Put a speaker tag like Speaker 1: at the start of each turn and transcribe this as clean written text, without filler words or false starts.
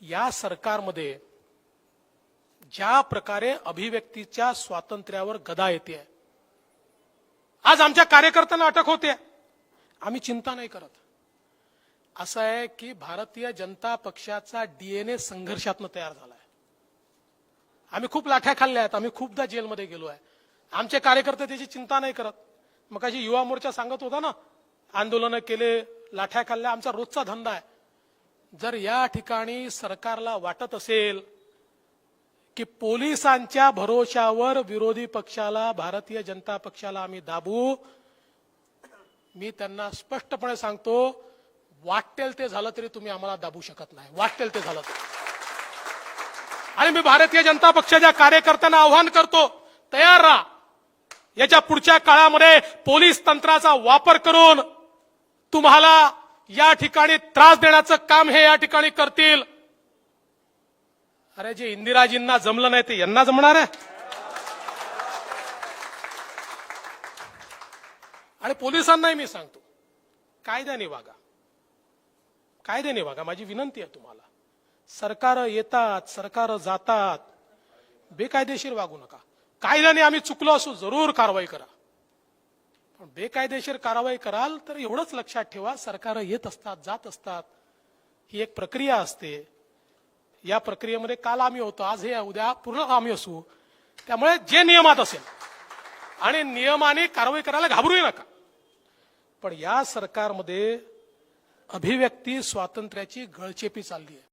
Speaker 1: या सरकारमध्ये ज्या प्रकारे अभिव्यक्तीच्या स्वातंत्र्यावर गदा येते, आज आमच्या कार्यकर्त्यांना अटक होते, आम्ही चिंता नाही करत. असं आहे की भारतीय जनता पक्षाचा डीएनए संघर्षातून तयार झालाय. आम्ही खूप लाठ्या खाल्ल्या आहेत, आम्ही खूपदा जेलमध्ये गेलो आहे. आमचे कार्यकर्ते त्याची चिंता नाही करत. मग अशी युवा मोर्चा सांगत होता ना, आंदोलनं केले, लाठ्या खाल्ल्या, आमचा रोजचा धंदा आहे. जर या ठिकाणी सरकारला वाटत असेल की पोलिसांच्या भरोशावर विरोधी पक्षाला, भारतीय जनता पक्षाला आम्ही दाबू, मी त्यांना स्पष्टपणे सांगतो, वाटेल ते झालं तरी तुम्ही आम्हाला दाबू शकत नाही. वाटेल ते झालं तरी. आणि मी भारतीय जनता पक्षाच्या कार्यकर्त्यांना आव्हान करतो, तयार राहा. याच्या पुढच्या काळामध्ये पोलीस तंत्राचा वापर करून तुम्हाला या ठिकाणी त्रास देण्याचं काम हे या ठिकाणी करतील. अरे जे इंदिराजींना जमलं नाही ते यांना जमणार आहे. आणि पोलिसांनाही मी सांगतो, कायद्याने वागा, कायद्याने वागा. माझी विनंती आहे तुम्हाला. सरकार येतात, सरकार जातात, बेकायदेशीर वागू नका. कायद्याने आम्ही चुकलो असू जरूर कारवाई करा, पण बेकायदेशीर कारवाई कराल तर एवढंच लक्षात ठेवा, सरकार येत असतात, जात असतात. ही एक प्रक्रिया असते. या प्रक्रियेमध्ये काल आम्ही होतो, आज हे, उद्या पूर्ण आम्ही असू. त्यामुळे जे नियमात असेल आणि नियमाने कारवाई करायला घाबरू नका. पण या सरकारमध्ये अभिव्यक्ती स्वातंत्र्याची गळचेपी चालली आहे.